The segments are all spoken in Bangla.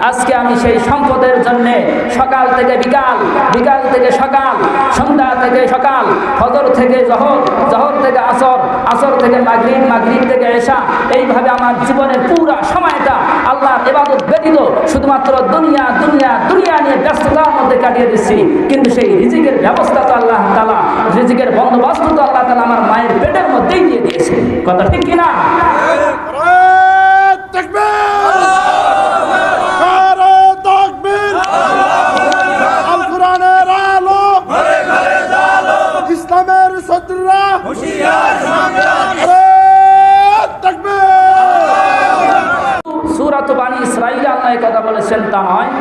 আজকে আমি সেই সম্পদের জন্য সকাল থেকে বিকাল, বিকাল থেকে সকাল, সন্ধ্যা থেকে সকাল, ফজর থেকে জহর, জহর থেকে আসর, আসর থেকে মাগরিব, মাগরিব থেকে এশা, এইভাবে আমার জীবনের পুরো সময়টা আল্লাহর ইবাদত ব্যতীত শুধুমাত্র দুনিয়া দুনিয়া দুনিয়া নিয়ে ব্যস্ততার মধ্যে কাটিয়ে দিচ্ছি। কিন্তু সেই রিজিকের ব্যবস্থা তো আল্লাহ তাআলা, রিজিকের বন্দোবস্ত তো আল্লাহ তাআলা আমার মায়ের পেটের মধ্যেই দিয়ে দিয়েছে। কথা ঠিক কিনা? ইসলামের শত্রুরা সূরাত বানী ইসরাঈল আল্লাহ কথা বলেছেন তা নয়,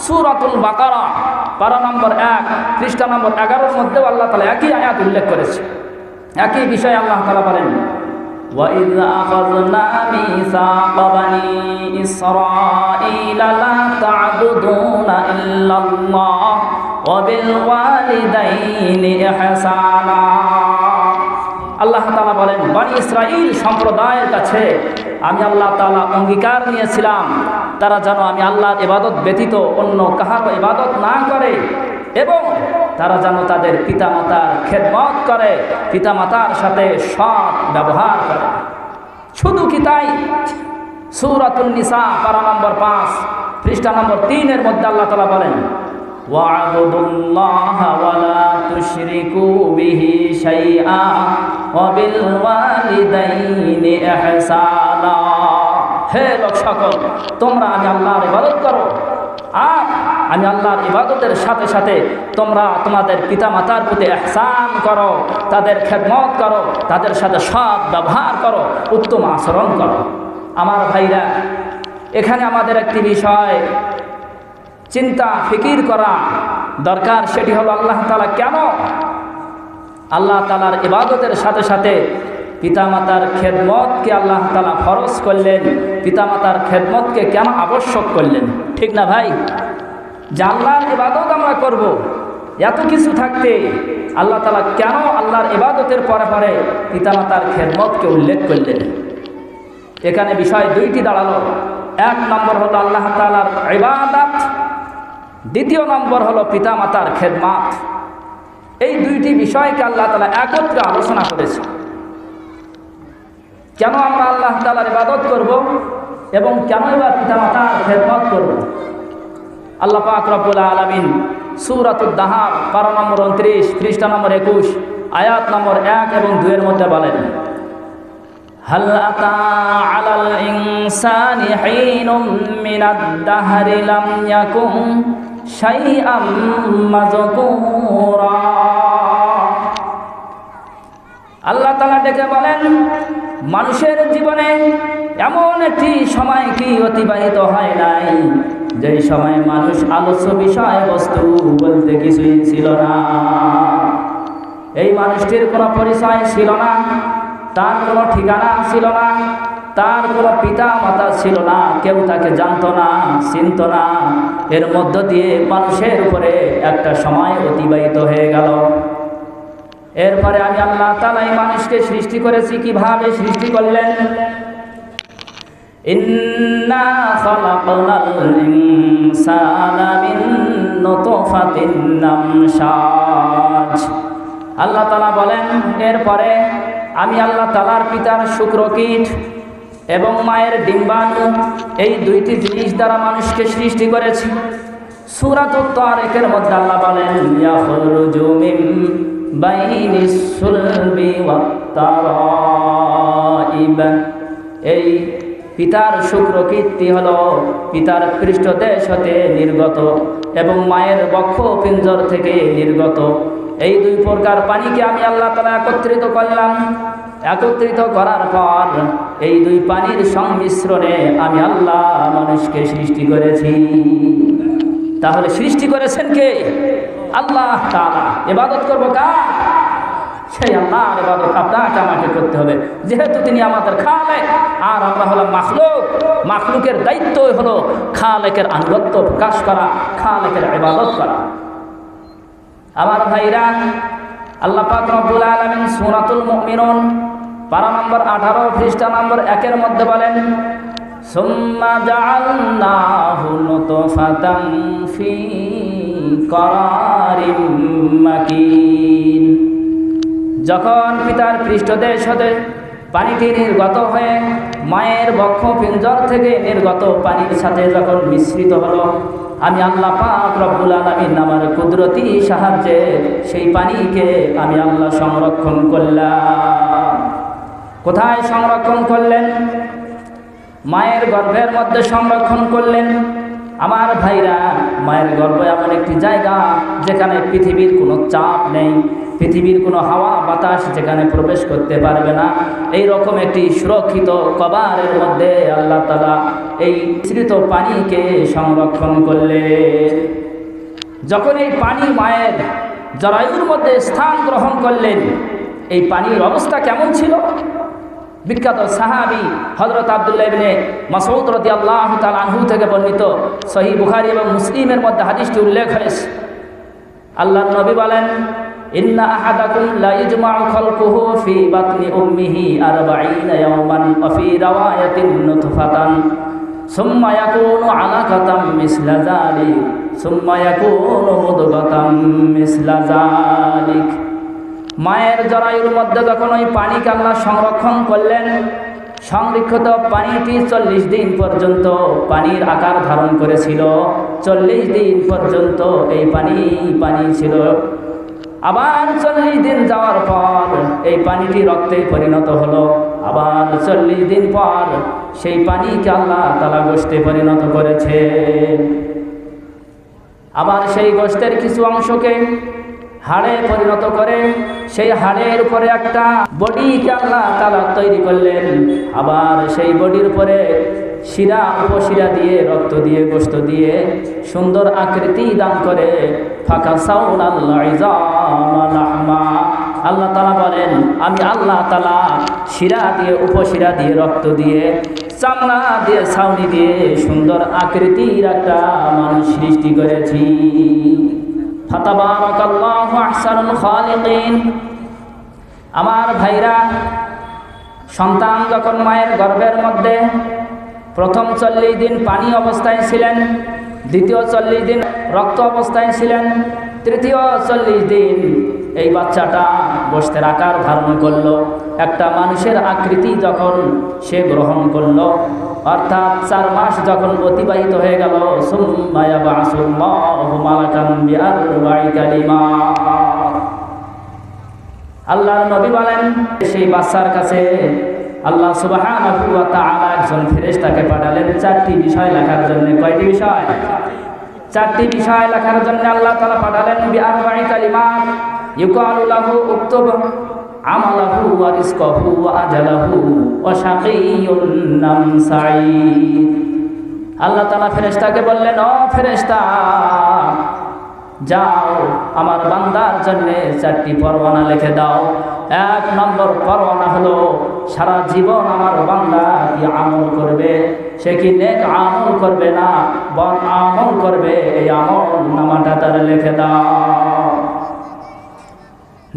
সূরাতুল বাকারা পারা নম্বর 1 পৃষ্ঠা নম্বর 11 মধ্যেও আল্লাহ তাআলা একই আয়াত উল্লেখ করেছে। একই বিষয় আল্লাহ তাআলা বলেন, وَإِذْ أَخَذْنَا مِيثَاقَ بَنِي إِسْرَائِيلَ لَا تَعْبُدُونَ إِلَّا اللَّهَ وَبِالْوَالِدَيْنِ إِحْسَانًا। আল্লাহ তাআলা বলেন, বনি ইসরাঈল সম্প্রদায়ের কাছে আমি আল্লাহ তাআলা অঙ্গীকার নিয়েছিলাম তারা যেন আমি আল্লাহর ইবাদত ব্যতীত অন্য কাহারও ইবাদত না করে এবং তারা যেন তাদের পিতামাতার খেদমত করে, পিতামাতার সাথে সৎ ব্যবহার করে। শুধু কি তাই? সূরাতুন নিসা পারা নম্বর 5 পৃষ্ঠা নম্বর 3 এর মধ্যে আল্লাহ তাআলা বলেন, ওয়া'বুদুল্লাহা ওয়া লা তুশরিকু বিহি শাইআ ওয়া বিল ওয়ালিদাইনি ইহসানা। হে লোক সকল, তোমরা আমি আল্লাহর ইবাদত করো আর আমি আল্লাহর ইবাদতের সাথে সাথে তোমরা তোমাদের পিতামাতার প্রতি ইহসান করো, তাদের খেদমত করো, তাদের সাথে সৎ ব্যবহার করো, উত্তম আচরণ করো। আমার ভাইরা, এখানে আমাদের একটি বিষয় চিন্তা ফিকির করা দরকার, সেটি হলো আল্লাহ তাআলা কেন আল্লাহ তাআলার ইবাদতের সাথে সাথে পিতামাতার খেদমতকে আল্লাহ তাআলা ফরজ করলেন, পিতামাতার খেদমতকে কেন আবশ্যক করলেন? ঠিক না ভাই? যে আল্লাহর ইবাদত আমরা করব, এত কিছু থাকতে আল্লাহ তাআলা কেন আল্লাহর ইবাদতের পরে পরে পিতামাতার খেদমতকে উল্লেখ করলেন? এখানে বিষয় দুইটি দাঁড়ালো। এক নম্বর হলো আল্লাহ তাআলার ইবাদত, দ্বিতীয় নম্বর হলো পিতামাতার খেদমত। এই দুইটি বিষয়কে আল্লাহ তাআলা একত্রে আলোচনা করেছে। কেন আমরা আল্লাহ তাআলার ইবাদত করব এবং কেনই বা পিতামাতার খেদমত করব? আল্লাহ পাক রব্বুল আলামিন সূরাতুদ দাহার পারা নম্বর 29 পৃষ্ঠা নম্বর 21 আয়াত নম্বর 1 এবং 2 এর মধ্যে বলেন, হাল আতা আলাল ইনসানি হিনুম মিনাদ দাহরি লাম ইয়াকুম শাইআম মাযকুরা। আল্লাহ তাআলা ডেকে বলেন, মানুষের জীবনে এমন একটি সময় কি অতিবাহিত হয় নাই যেই সময় মানুষ আলোচ্য বিষয়বস্তু বলতে কিছুই ছিল না। এই মানুষটির কোনো পরিচয় ছিল না, তার কোনো ঠিকানা ছিল না, তার কোনো পিতা মাতা ছিল না, কেউ তাকে জানতো না, চিনত না। এর মধ্য দিয়ে মানুষের উপরে একটা সময় অতিবাহিত হয়ে গেল। এরপরে আমি আল্লাহ তাআলা এই মানুষকে সৃষ্টি করেছি। কিভাবে সৃষ্টি করলেন? ইন্না খালাকনাল ইনসানা মিন নুতফাতিন নামশাজ। আল্লাহ তাআলা বলেন, এরপরে আমি আল্লাহ তাআলার পিতার শুক্রকীট এবং মায়ের ডিম্বাণু, এই দুইটি জিনিস দ্বারা মানুষকে সৃষ্টি করেছি। সূরাতুত তারিকের মধ্যে আল্লাহ বলেন, ইয়াখরুজু মিন বাইনিস সুলবি ওয়াত তারাইব। এই পিতার শুক্রকীর্তি হলো পিতার পৃষ্ঠদেশ হতে নির্গত এবং মায়ের বক্ষ পিঞ্জর থেকে নির্গত। এই দুই প্রকার পানিকে আমি আল্লাহ তাআলা একত্রিত করলাম। একত্রিত করার পর এই দুই পানির সংমিশ্রণে আমি আল্লাহ মানুষকে সৃষ্টি করেছি। তাহলে সৃষ্টি করেছেন কে? আল্লাহ তাআলা। ইবাদত করব কার? সেই আল্লাহর ইবাদত আপনাকে আমাকে করতে হবে, যেহেতু তিনি আমাদের খালেক আর আমরা হলাম মাখলুক। মাখলুকের দায়িত্ব হলো খালেকের আনুগত্য প্রকাশ করা, খালেকের ইবাদত করা। আমার ভাইরা, আল্লাহ পাক রব্বুল আলামিন সূরাতুল মুমিনুন পারা নম্বর 18 পৃষ্ঠা নম্বর 1 এর মধ্যে বলেন, সুম্মা জাআলনাহু নুতফাতান ফি করারিম মাকিন। যখন পিতার পৃষ্ঠদেশ হতে পানিটি নির্গত হয়ে মায়ের বক্ষ পিঞ্জর থেকে নির্গত পানির সাথে যখন মিশ্রিত হলো, আমি আল্লাহ পাক রব্বুল আলামিন আমার কুদরতি সাহায্যে সেই পানিকে আমি আল্লাহ সংরক্ষণ করলাম। কোথায় সংরক্ষণ করলেন? মায়ের গর্ভের মধ্যে সংরক্ষণ করলেন। আমার ভাইরা, মায়ের গর্ভ এমন একটি জায়গা যেখানে পৃথিবীর কোনো চাপ নেই, পৃথিবীর কোনো হাওয়া বাতাস যেখানে প্রবেশ করতে পারবে না। এই রকম একটি সুরক্ষিত কবরের মধ্যে আল্লাহ তাআলা এই মিশ্রিত পানিকে সংরক্ষণ করলেন। যখন এই পানি মায়ের জরায়ুর মধ্যে স্থান গ্রহণ করলেন, এই পানির অবস্থা কেমন ছিল? বিখ্যাত সাহাবী হযরত আব্দুল্লাহ ইবনে মাসউদ রাদিয়াল্লাহু তাআলা আনহু থেকে বর্ণিত সহিহ বুখারী এবং মুসলিমের মধ্যে হাদিসটি উল্লেখ হয়েছে। আল্লাহর নবী বলেন, ইন্না আহাদাকুম লা ইজমাউ খালকুহু ফি বাতনি উম্মিহি 40 ইয়াওমান ওয়া ফি রাওয়ায়াতিন নুতফাতান সুম্মা ইয়াকুনু আলাকাতাম মিসলা যালিক সুম্মা ইয়াকুনু মুদগাতাম মিসলা যালিক। মায়ের জরায়ুর মধ্যে যখন ওই পানিকে আল্লাহ সংরক্ষণ করলেন, সংরক্ষিত পানিটি 40 দিন পর্যন্ত পানির আকার ধারণ করেছিল। 40 দিন পর্যন্ত এই পানি ছিল। আবার 40 দিন যাওয়ার পর এই পানিটি রক্তে পরিণত হলো। আবার 40 দিন পর সেই পানিকে আল্লাহ তাআলা গোশতে পরিণত করেছে। আবার সেই গোশতের কিছু অংশকে হাড়ে পরিণত করে সেই হাড়ের উপরে একটা বডিকে আল্লাহ তাআলা তৈরি করলেন। আবার সেই বডির উপরে শিরা উপশিরা দিয়ে রক্ত দিয়ে গোশত দিয়ে সুন্দর আকৃতি দান করে ফাকাসাউনাল ইযামা লাহমা। আল্লাহ তাআলা বলেন, আমি আল্লাহ তাআলা শিরা দিয়ে উপশিরা দিয়ে রক্ত দিয়ে চামড়া দিয়ে ছাউনি দিয়ে সুন্দর আকৃতির একটা মানুষ সৃষ্টি করেছি। ফাতাবারাকাল্লাহু আহসানুল খালিকিন। আমার ভাইরা, সন্তান যখন মায়ের গর্ভের মধ্যে প্রথম 40 দিন পানি অবস্থায় ছিলেন, দ্বিতীয় 40 দিন রক্ত অবস্থায় ছিলেন, তৃতীয় 40 দিন এই বাচ্চাটা গোশতের আকার ধারণ করলো, একটা মানুষের আকৃতি যখন সে গ্রহণ করলো, অর্থাৎ 4 মাস যখন অতিবাহিত হয়ে গেল, সুম্মা ইয়াবআসুল্লাহু মালাকান বিআরবা'i কালিমাত। আল্লাহর নবী বলেন, সেই বাচ্চার কাছে আল্লাহ সুবহানাহু ওয়া তাআলা একজন ফেরেশতাকে পাঠালেন 4টি বিষয় লেখার জন্য। কয়টি বিষয়? 4টি বিষয় লেখার জন্য আল্লাহ তাআলা পাঠালেন। বিআরবা'i কালিমাত ইউকালু লাহু উকতুব আমালাহু ওয়া রিজকাহু ওয়া আজালাহু ওয়া শাকিয়্যুন নাম সাঈদ। আল্লাহ তাআলা ফেরেশতাকে বললেন, ও ফেরেশতা, যাও আমার বান্দার জন্য 4টি পরোয়ানা লিখে দাও। 1 নম্বর পরোয়ানা হলো সারা জীবন আমার বান্দা কি আমল করবে, সে কি নেক আমল করবে না বদ আমল করবে, এই আমল নামাটা তার লিখে দাও।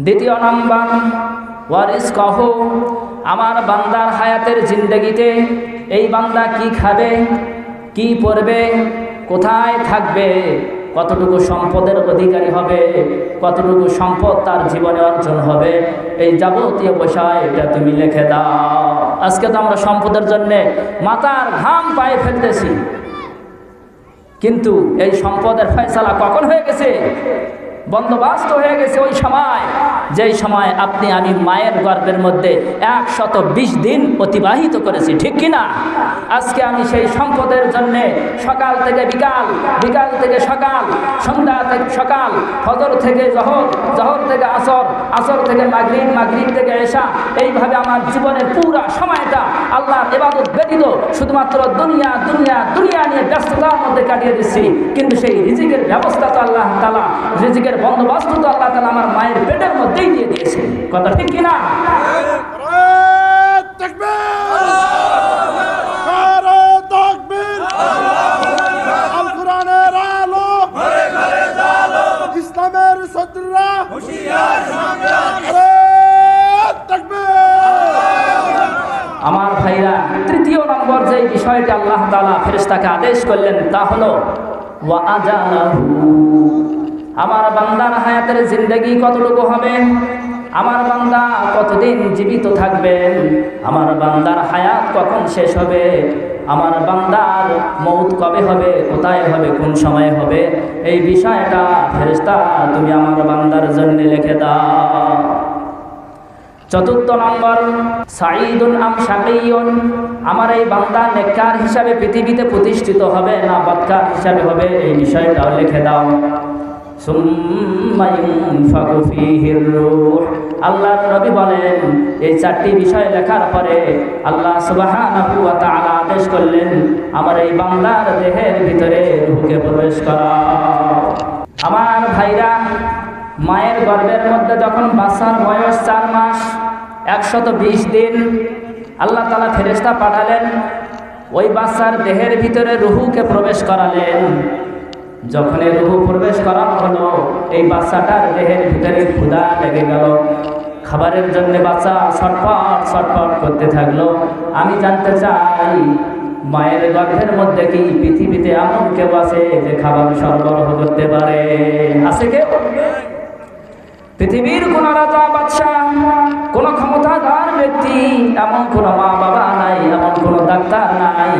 দ্বিতীয় নাম্বার ওয়ারিজকাহু, আমার বান্দার হায়াতের জিন্দেগিতে এই বান্দা কি খাবে, কি পরবে, কোথায় থাকবে, কতটুকু সম্পদের অধিকারী হবে, কতটুকু সম্পদ তার জীবনে অর্জন হবে, এই যাবতীয় বিষয় এটা তুমি লিখে দাও। আজকে তো আমরা সম্পদের জন্যে মাথার ঘাম পায়ে ফেলতেছি, কিন্তু এই সম্পদের ফয়সালা কখন হয়ে গেছে? বন্দোবস্ত হয়ে গেছে ওই সময়, যেই সময় আপনি আমি মায়ের গর্ভের মধ্যে 120 দিন অতিবাহিত করেছি, ঠিক কিনা? আজকে আমি সেই সম্পদের জন্য সকাল থেকে বিকাল, বিকাল থেকে সকাল, সন্ধ্যা থেকে সকাল, ফজর থেকে জহর, জহর থেকে আসর, আসর থেকে মাগরিব, মাগরিব থেকে এশা, এইভাবে আমার জীবনের পুরা সময়টা আল্লাহর ইবাদত ব্যতীত শুধুমাত্র দুনিয়া দুনিয়া দুনিয়া নিয়ে ব্যস্ততার মধ্যে কাটিয়ে দিচ্ছি। কিন্তু সেই রিজিকের ব্যবস্থা তো আল্লাহ তাআলা, রিজিকের বন্দোবস্ত তো আল্লাহ তাআলা আমার মায়ের পেটের মধ্যেই দিয়ে দিয়েছে। কথা ঠিক কিনা? আল কোরআনের আলো, ইসলামের সদরা, আমার ভাইরা, তৃতীয় নম্বর যে বিষয়টা ফেরেশতাকে আদেশ করলেন, তা হলো ওয়া আজালাহু, আমার বান্দার হায়াতের জিন্দেগি কতটুকু হবে, আমার বান্দা কতদিন জীবিত থাকবেন, আমার বান্দার হায়াত কখন শেষ হবে, আমার বান্দার মৌত কবে হবে, কোথায় হবে, কোন সময়ে হবে, এই বিষয়টা ফেরেশতা তুমি আমার বান্দার জন্য লিখে দাও। চতুর্থ নম্বর, সাঈদুন আম শাকিয়ুন, আমার এই বান্দা নেককার হিসাবে পৃথিবীতে প্রতিষ্ঠিত হবে না বদকার হিসাবে হবে, এই বিষয়টাও লিখে দাও। সুম্মা ইউনফাকু ফীহির রূহ, আল্লাহর নবী বলেন এই চারটি বিষয় লেখার পরে আল্লাহ সুবহানাহু ওয়া তাআলা আদেশ করলেন আমার এই বান্দার দেহের ভিতরে রূহকে প্রবেশ করাও। আমার ভাইরা, মায়ের গর্ভের মধ্যে যখন বাচ্চার বয়স 4 মাস 120 দিন, আল্লাহ তাআলা ফেরেশতা পাঠালেন, ওই বাচ্চার দেহের ভিতরে রূহকে প্রবেশ করালেন। যখন এই রূহ প্রবেশ করানো হলো, এই বাচ্চাটার দেহের ভিতরে ক্ষুধা লেগে গেল, খাবারের জন্য বাচ্চা ছটফট ছটফট করতে থাকলো। আমি জানতে চাই, মায়ের গর্ভের মধ্যে কি পৃথিবীতে এমন কেউ আছে যে খাবার সরবরাহ করতে পারে? আছে কেউ? পৃথিবীর কোন রাজা বাদশাহ, কোন ক্ষমতাধর ব্যক্তি, এমন কোন মা বাবা নাই, এমন কোন ডাক্তার নাই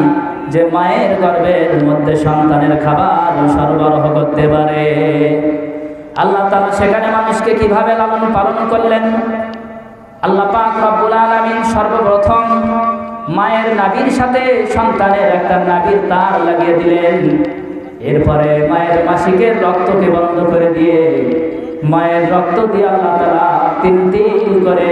যে মায়ের গর্ভের মধ্যে সন্তানের খাবার সরবরাহ করতে পারে। আল্লাহ তাআলা সেখানে মানুষকে কিভাবে লালন পালন করলেন? আল্লাহ পাক রব্বুল আলামিন সর্বপ্রথম মায়ের নাভির সাথে সন্তানের একটা নাভির তার লাগিয়ে দিলেন। এরপরে মায়ের মাসিকের রক্তকে বন্ধ করে দিয়ে মায়ের রক্ত দিয়ে আল্লাহ তাআলা তিন তিন করে